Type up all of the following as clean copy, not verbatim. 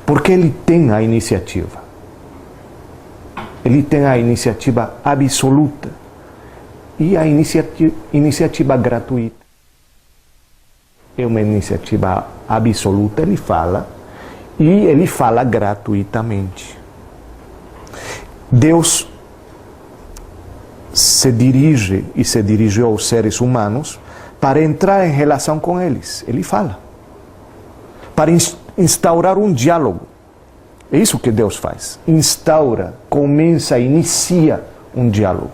Porque ele tem a iniciativa. Ele tem a iniciativa absoluta e a iniciativa gratuita. É uma iniciativa absoluta, ele fala, e ele fala gratuitamente. Deus se dirige e se dirigiu aos seres humanos para entrar em relação com eles. Ele fala. Para instaurar um diálogo. É isso que Deus faz. Instaura, começa, inicia um diálogo.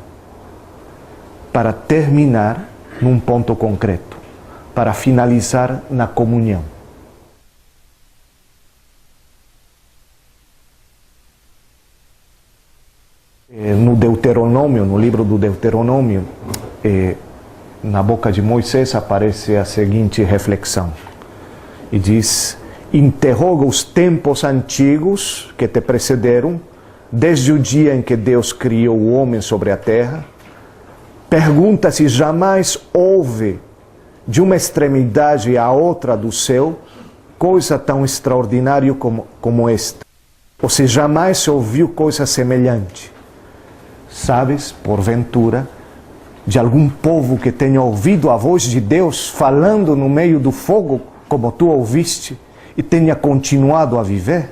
Para terminar num ponto concreto. Para finalizar na comunhão. No Deuteronômio, no livro do Deuteronômio, na boca de Moisés aparece a seguinte reflexão. E diz: interroga os tempos antigos que te precederam, desde o dia em que Deus criou o homem sobre a terra. Pergunta se jamais houve, de uma extremidade à outra do céu, coisa tão extraordinária como esta. Ou se jamais se ouviu coisa semelhante. Sabes, porventura, de algum povo que tenha ouvido a voz de Deus falando no meio do fogo, como tu ouviste, e tenha continuado a viver?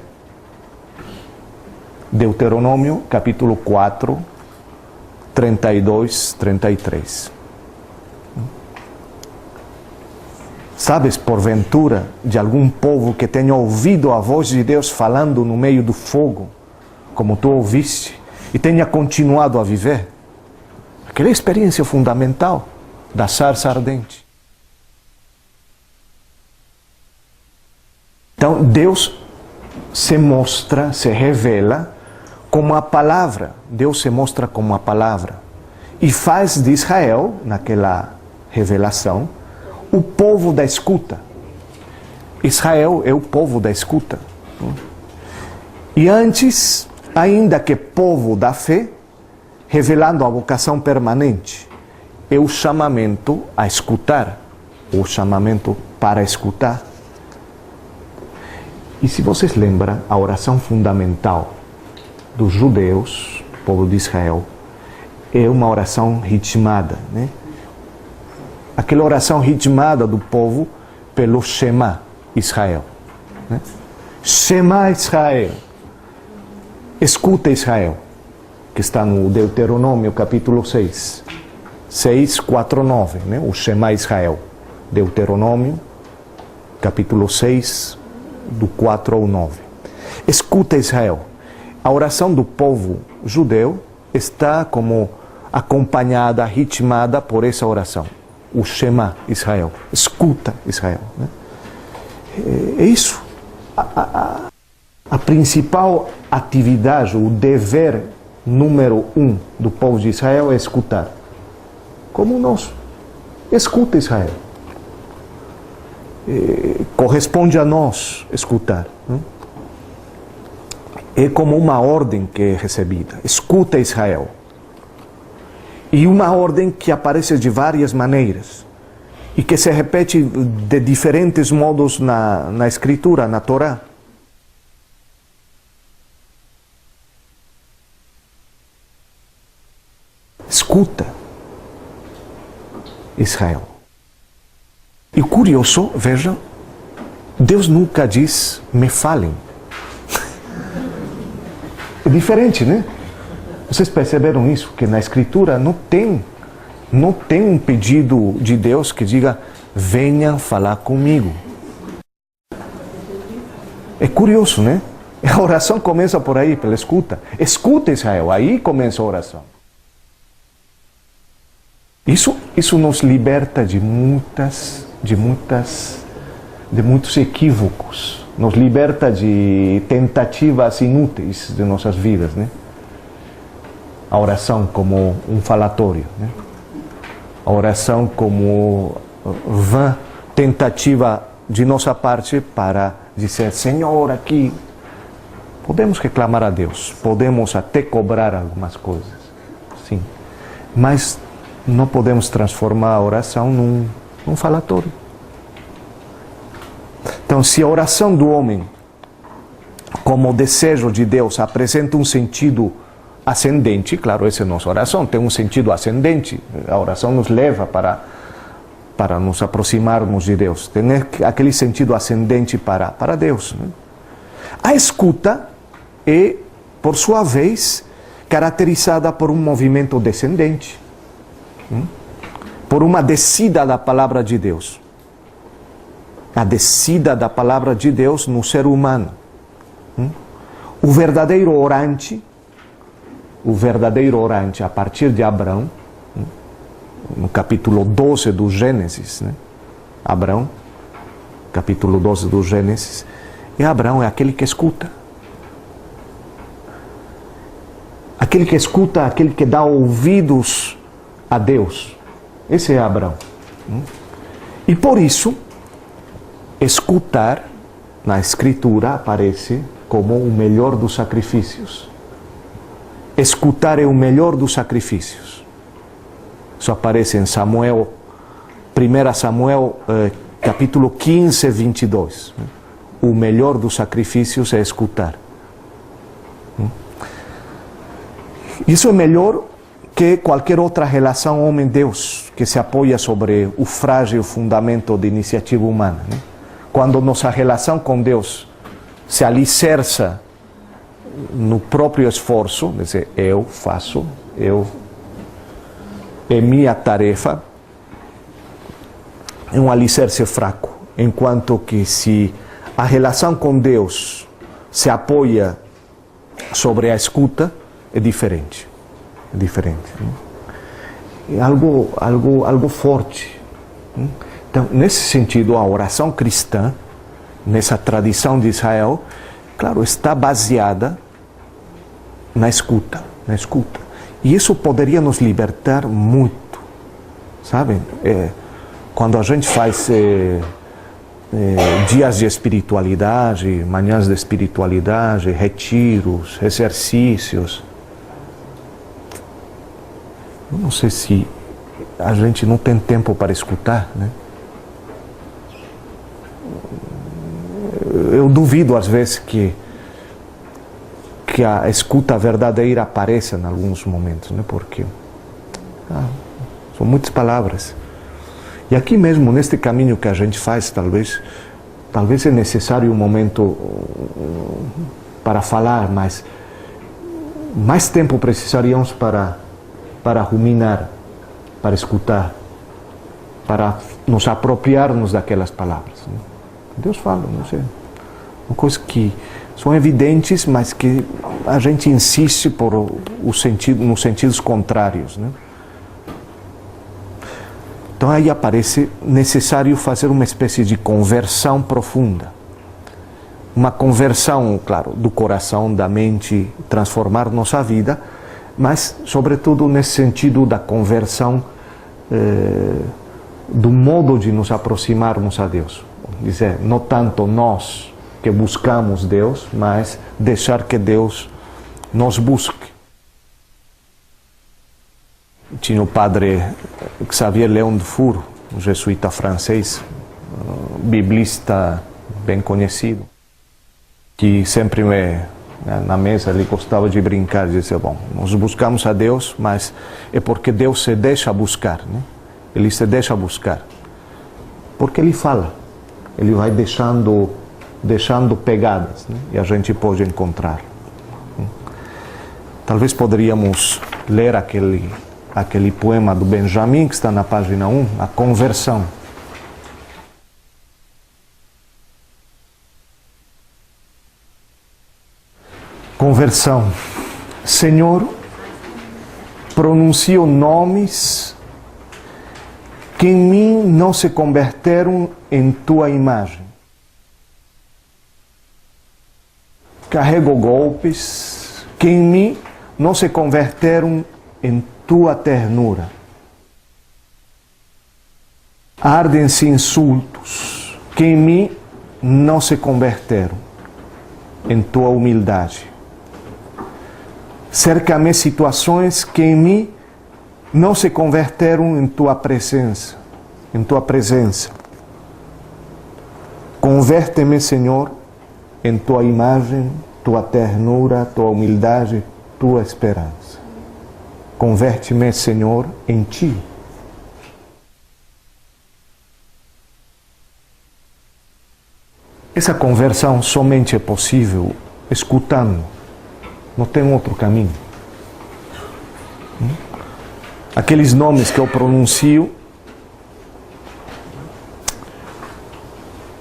Deuteronômio, capítulo 4, 32, 33. Sabes, porventura, de algum povo que tenha ouvido a voz de Deus falando no meio do fogo, como tu ouviste, e tenha continuado a viver? Aquela experiência fundamental da sarça ardente. Então, Deus se mostra, se revela como a palavra. Deus se mostra como a palavra. E faz de Israel, naquela revelação, o povo da escuta. Israel é o povo da escuta. E antes, ainda que povo da fé, revelando a vocação permanente, é o chamamento a escutar, o chamamento para escutar. E se vocês lembram, a oração fundamental dos judeus, povo de Israel, é uma oração ritmada, né? Aquela oração ritmada do povo pelo Shema Israel, né? Shema Israel, escuta Israel, que está no Deuteronômio capítulo 6, 6, 4, 9, né? O Shema Israel, Deuteronômio capítulo 6, do 4 ao 9. Escuta Israel. A oração do povo judeu está como acompanhada, ritmada por essa oração. O Shema Israel. Escuta Israel, né? É isso. A principal atividade, o dever número 1 do povo de Israel é escutar. Como o nosso. Escuta Israel. Corresponde a nós escutar. Né? É como uma ordem que é recebida. Escuta Israel. E uma ordem que aparece de várias maneiras. E que se repete de diferentes modos na Escritura, na Torá. Escuta Israel. E curioso, vejam, Deus nunca diz, me falem. É diferente, né? Vocês perceberam isso? Que na Escritura não tem um pedido de Deus que diga, venham falar comigo. É curioso, né? A oração começa por aí, pela escuta. Escuta Israel, aí começa a oração. Isso nos liberta de muitos equívocos, nos liberta de tentativas inúteis de nossas vidas, né? A oração como um falatório, né? A oração como vã tentativa de nossa parte para dizer, Senhor, aqui podemos reclamar a Deus, podemos até cobrar algumas coisas, sim, mas não podemos transformar a oração num falatório. Então, se a oração do homem, como desejo de Deus, apresenta um sentido ascendente, claro, essa é a nossa oração, tem um sentido ascendente, a oração nos leva para nos aproximarmos de Deus, tem aquele sentido ascendente para Deus. Né? A escuta é, por sua vez, caracterizada por um movimento descendente, por uma descida da palavra de Deus. A descida da palavra de Deus no ser humano. O verdadeiro orante, a partir de Abraão, no capítulo 12 do Gênesis, né? Abraão, capítulo 12 do Gênesis, e Abraão é aquele que escuta. Aquele que escuta, aquele que dá ouvidos a Deus. Esse é Abraão. E por isso, escutar na Escritura aparece como o melhor dos sacrifícios. Escutar é o melhor dos sacrifícios. Isso aparece em Samuel, 1 Samuel, capítulo 15, 22. O melhor dos sacrifícios é escutar. Isso é melhor que qualquer outra relação homem-Deus que se apoia sobre o frágil fundamento de iniciativa humana. Né? Quando nossa relação com Deus se alicerça no próprio esforço, quer dizer, eu faço, é minha tarefa, é um alicerce fraco. Enquanto que se a relação com Deus se apoia sobre a escuta, é diferente. É diferente. É algo forte. Então, nesse sentido, a oração cristã, nessa tradição de Israel, claro, está baseada na escuta. E isso poderia nos libertar muito. Sabem? Quando a gente faz dias de espiritualidade, manhãs de espiritualidade, retiros, exercícios, eu não sei se a gente não tem tempo para escutar, né? Eu duvido às vezes que a escuta verdadeira apareça em alguns momentos, né? Porque são muitas palavras. E aqui mesmo, neste caminho que a gente faz, talvez é necessário um momento para falar, mas mais tempo precisaríamos para ruminar, para escutar, para nos apropriarmos daquelas palavras. Né? Deus fala, não sei, uma coisa que são evidentes, mas que a gente insiste nos sentidos contrários. Né? Então aí aparece necessário fazer uma espécie de conversão profunda. Uma conversão, claro, do coração, da mente, transformar nossa vida, mas, sobretudo, nesse sentido da conversão do modo de nos aproximarmos a Deus. Dizer, não tanto nós que buscamos Deus, mas deixar que Deus nos busque. Tinha o padre Xavier Léon Dufour, um jesuíta francês, biblista bem conhecido, que sempre na mesa ele gostava de brincar, de dizer, bom, nós buscamos a Deus, mas é porque Deus se deixa buscar, né? Ele se deixa buscar, porque Ele fala, Ele vai deixando pegadas, né? E a gente pode encontrar. Talvez poderíamos ler aquele poema do Benjamin, que está na página 1, A Conversão. Conversão. Senhor, pronuncio nomes que em mim não se converteram em Tua imagem. Carrego golpes que em mim não se converteram em Tua ternura. Ardem-se insultos que em mim não se converteram em Tua humildade. Cerca-me situações que em mim não se converteram em Tua presença, Converte-me, Senhor, em tua imagem, tua ternura, tua humildade, tua esperança. Converte-me, Senhor, em ti. Essa conversão somente é possível escutando. Não tem outro caminho. Aqueles nomes que eu pronuncio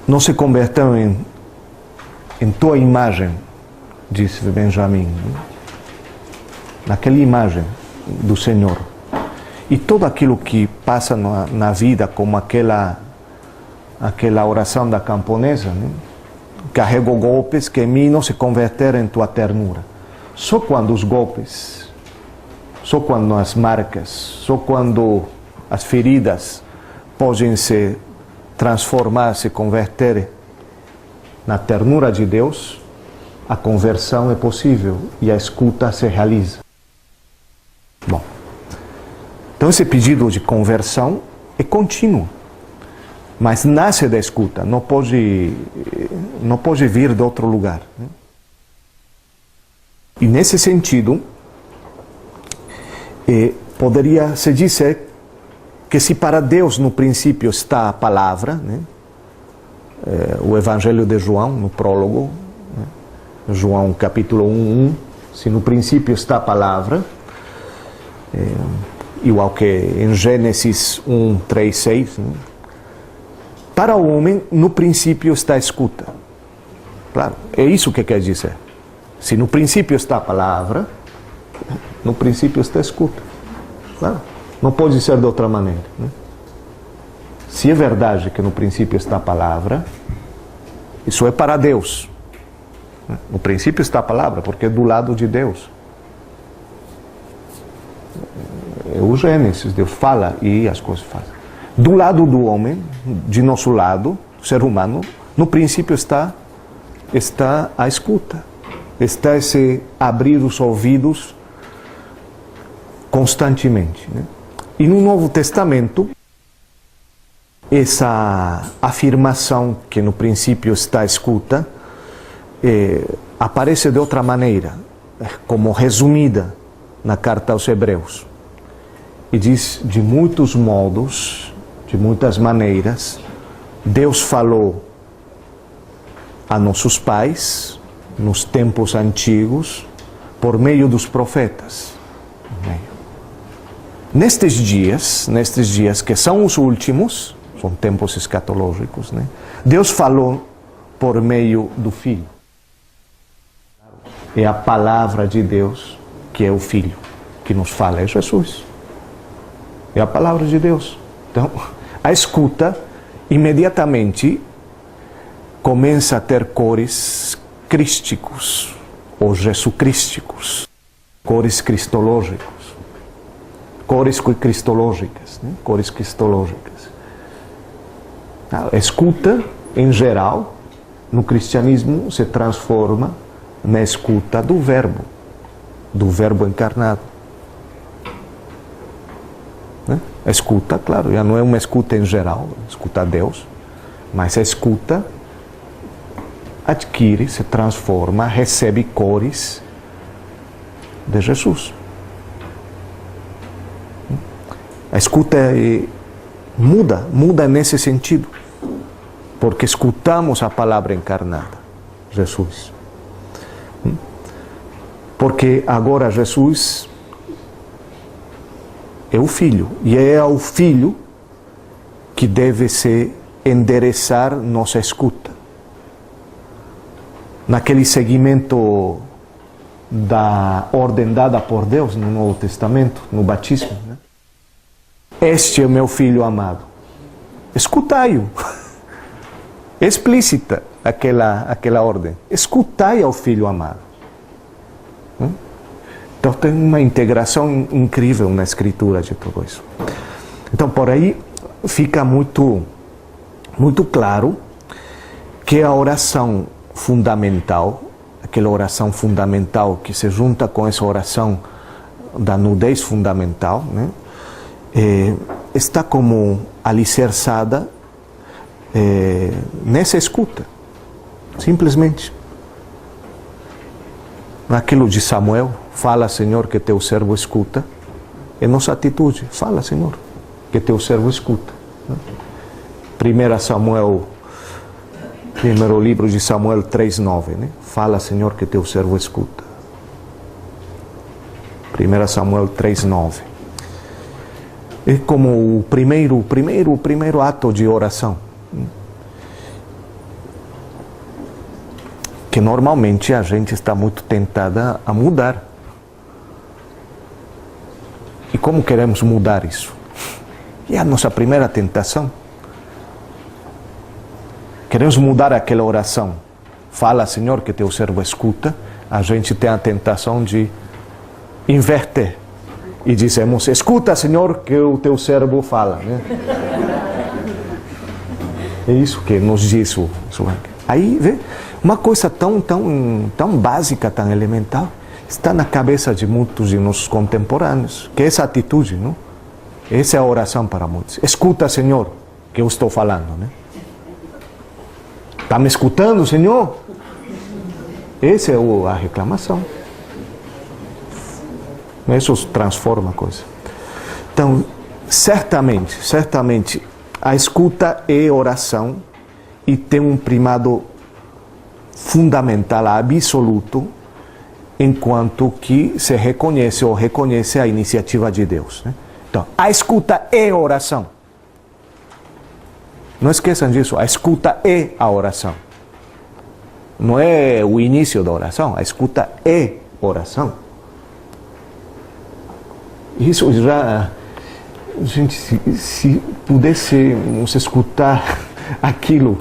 não se convertem em tua imagem, disse Benjamin, naquela imagem do Senhor. E tudo aquilo que passa na vida, como aquela oração da camponesa, né? Carrego golpes que em mim não se converteram em tua ternura. Só quando os golpes, só quando as marcas, só quando as feridas podem se transformar, se converter na ternura de Deus, a conversão é possível e a escuta se realiza. Bom, então esse pedido de conversão é contínuo, mas nasce da escuta, não pode vir de outro lugar. E nesse sentido, poderia se dizer que se para Deus no princípio está a palavra, né? O Evangelho de João, no prólogo, né? João capítulo 1, se no princípio está a palavra, igual que em Gênesis 1, 3, 6, né? Para o homem, no princípio está a escuta. Claro, é isso que quer dizer. Se no princípio está a palavra, no princípio está a escuta. Claro, não pode ser de outra maneira, né? Se é verdade que no princípio está a palavra, isso é para Deus. No princípio está a palavra, porque é do lado de Deus. É o Gênesis, Deus fala e as coisas fazem. Do lado do homem, de nosso lado, ser humano, no princípio está a escuta. Está esse abrir os ouvidos constantemente, né? E no Novo Testamento, essa afirmação que no princípio está a escuta aparece de outra maneira, como resumida na carta aos Hebreus. E diz, de muitos modos, de muitas maneiras, Deus falou a nossos pais, nos tempos antigos, por meio dos profetas. Nestes dias que são os últimos, são tempos escatológicos, né? Deus falou por meio do Filho. É a palavra de Deus que é o Filho, que nos fala, é Jesus. É a palavra de Deus. Então, a escuta imediatamente começa a ter cores crísticos ou jesucrísticos, cores cristológicos, cores cristológicas, né? Cores cristológicas. A escuta, em geral, no cristianismo se transforma na escuta do Verbo encarnado. Né? A escuta, claro, já não é uma escuta em geral, escuta a Deus, mas a escuta adquire, se transforma, recebe cores de Jesus. A escuta muda nesse sentido, porque escutamos a palavra encarnada, Jesus. Porque agora Jesus é o Filho, e é ao Filho que deve se endereçar nossa escuta. Naquele seguimento da ordem dada por Deus no Novo Testamento, no batismo, né? Este é o meu Filho amado. Escutai-o. É explícita aquela ordem. Escutai ao Filho amado. Então tem uma integração incrível na escritura de tudo isso. Então por aí fica muito claro que a oração fundamental, aquela oração fundamental que se junta com essa oração da nudez fundamental, né? Está como alicerçada nessa escuta, simplesmente. Naquilo de Samuel, fala, Senhor, que teu servo escuta. É nossa atitude, fala, Senhor, que teu servo escuta. 1 Samuel, primeiro livro de Samuel 3:9, né? Fala, Senhor, que teu servo escuta. 1 Samuel 3:9. É como o primeiro ato de oração, que normalmente a gente está muito tentada a mudar. E como queremos mudar isso? E a nossa primeira tentação. Queremos mudar aquela oração. Fala, Senhor, que teu servo escuta. A gente tem a tentação de inverter. E dizemos, escuta, Senhor, que o teu servo fala. Né? É isso que nos diz o aí, vê, uma coisa tão básica, tão elemental, está na cabeça de muitos de nossos contemporâneos, que é essa atitude, não? Essa é a oração para muitos. Escuta, Senhor, que eu estou falando, né? Está me escutando, Senhor? Essa é a reclamação. Isso transforma a coisa. Então, certamente, a escuta é oração e tem um primado fundamental, absoluto, enquanto que se reconhece a iniciativa de Deus. Né? Então, a escuta é oração. Não esqueçam disso, a escuta é a oração. Não é o início da oração, a escuta é oração. Isso já, gente, se pudéssemos escutar aquilo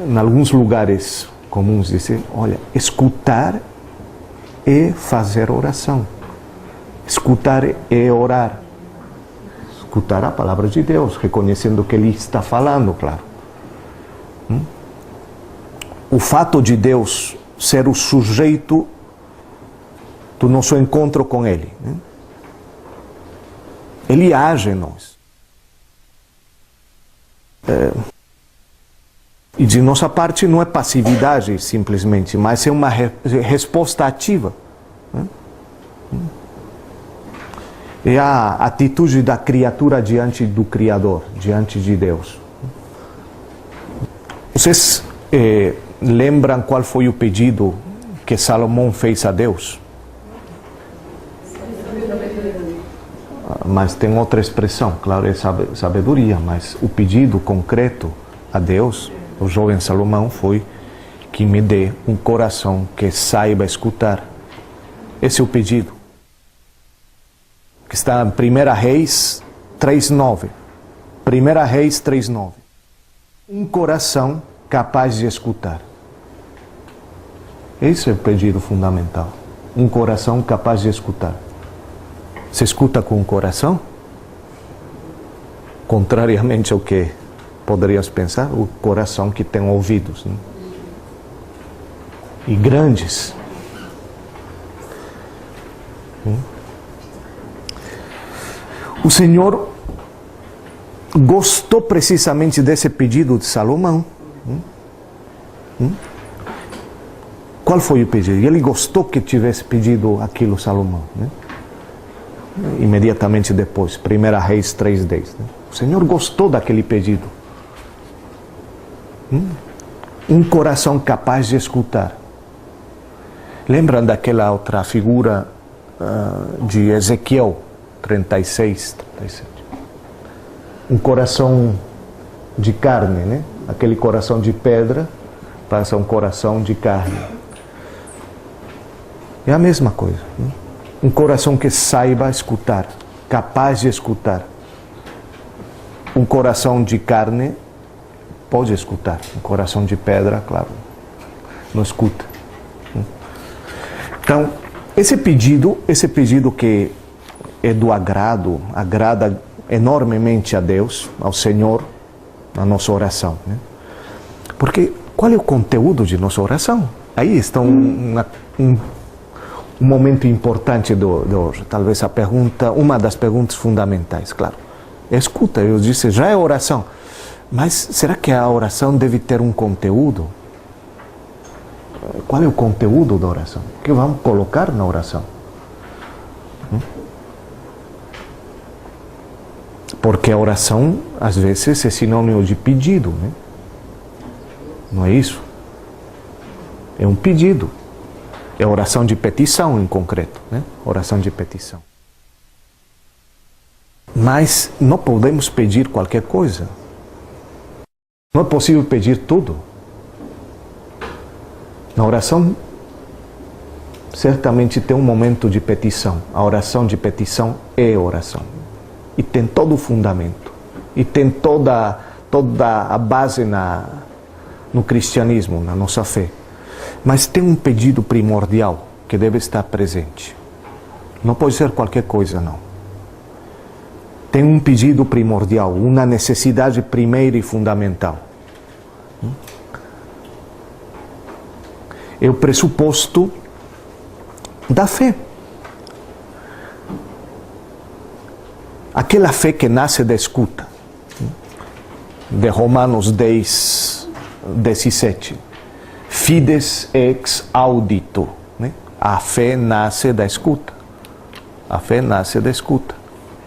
em alguns lugares comuns, dizer, olha, escutar é fazer oração. Escutar é orar. Escutar a palavra de Deus, reconhecendo que Ele está falando, claro. O fato de Deus ser o sujeito do nosso encontro com Ele, né? Ele age em nós. E de nossa parte não é passividade simplesmente, mas é uma resposta ativa. Né? É a atitude da criatura diante do Criador, diante de Deus. Vocês lembram qual foi o pedido que Salomão fez a Deus? Mas tem outra expressão, claro, é sabedoria, mas o pedido concreto a Deus, o jovem Salomão, foi que me dê um coração que saiba escutar. Esse é o pedido, que está em 1 Reis 3:9. 1 Reis 3:9. Um coração capaz de escutar. Esse é o pedido fundamental. Um coração capaz de escutar. Se escuta com o coração? Contrariamente ao que poderias pensar, o coração que tem ouvidos, né? E grandes. O Senhor gostou precisamente desse pedido de Salomão. Qual foi o pedido? Ele gostou que tivesse pedido aquilo Salomão, né? Imediatamente depois, 1 Reis 3:10. Né? O Senhor gostou daquele pedido. Um coração capaz de escutar. Lembram daquela outra figura de Ezequiel 36, 37? Um coração de carne, né? Aquele coração de pedra passa um coração de carne. É a mesma coisa. Né? Um coração que saiba escutar, capaz de escutar. Um coração de carne pode escutar. Um coração de pedra, claro, não escuta. Então, esse pedido que é do agrada enormemente a Deus, ao Senhor, na nossa oração. Né? Porque qual é o conteúdo de nossa oração? Aí está um momento importante de hoje, talvez uma das perguntas fundamentais, claro. Escuta, eu disse, já é oração, Mas será que a oração deve ter um conteúdo? Qual é o conteúdo da oração? O que vamos colocar na oração? Porque a oração, às vezes, é sinônimo de pedido, né? Não é isso? É um pedido. É oração de petição, em concreto, né? Oração de petição. Mas não podemos pedir qualquer coisa. Não é possível pedir tudo. Na oração, certamente tem um momento de petição. A oração de petição é oração. E tem todo o fundamento. E tem toda a base no cristianismo, na nossa fé. Mas tem um pedido primordial que deve estar presente. Não pode ser qualquer coisa, não. Tem um pedido primordial, uma necessidade primeira e fundamental. É o pressuposto da fé. Aquela fé que nasce da escuta. De Romanos 10, 17. Fides ex audito. Né? A fé nasce da escuta. A fé nasce da escuta.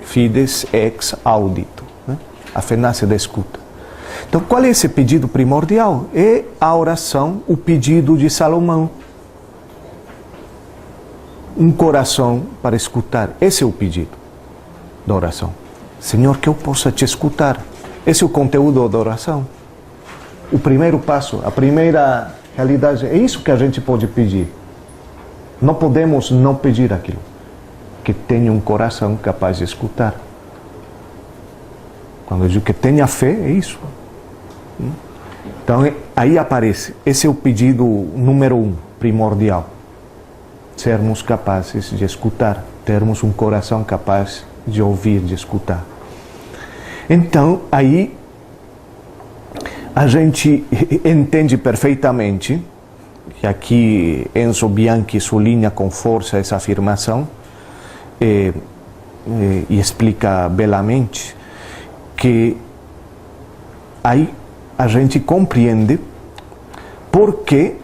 Fides ex audito. Né? A fé nasce da escuta. Então, qual é esse pedido primordial? É a oração, o pedido de Salomão. Um coração para escutar. Esse é o pedido da oração. Senhor, que eu possa te escutar. Esse é o conteúdo da oração. O primeiro passo, a primeira realidade, é isso que a gente pode pedir. Não podemos não pedir aquilo. Que tenha um coração capaz de escutar. Quando eu digo que tenha fé, é isso. Então, aí aparece, esse é o pedido número 1, primordial. Sermos capazes de escutar, termos um coração capaz de ouvir, de escutar. Então, aí a gente entende perfeitamente, e aqui Enzo Bianchi sublinha com força essa afirmação, e explica belamente, que aí a gente compreende porque,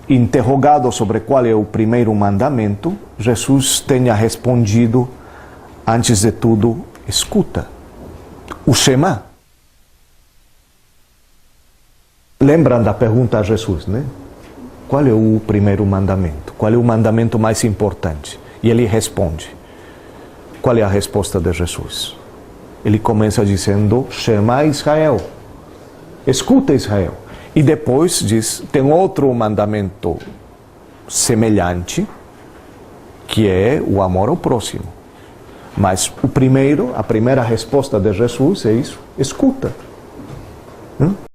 interrogado sobre qual é o primeiro mandamento, Jesus tenha respondido, antes de tudo, escuta. O Shema. Lembram da pergunta a Jesus, né? Qual é o primeiro mandamento? Qual é o mandamento mais importante? E ele responde. Qual é a resposta de Jesus? Ele começa dizendo, Shema Israel. Escuta, Israel. E depois diz, tem outro mandamento semelhante, que é o amor ao próximo. Mas a primeira resposta de Jesus é isso, escuta.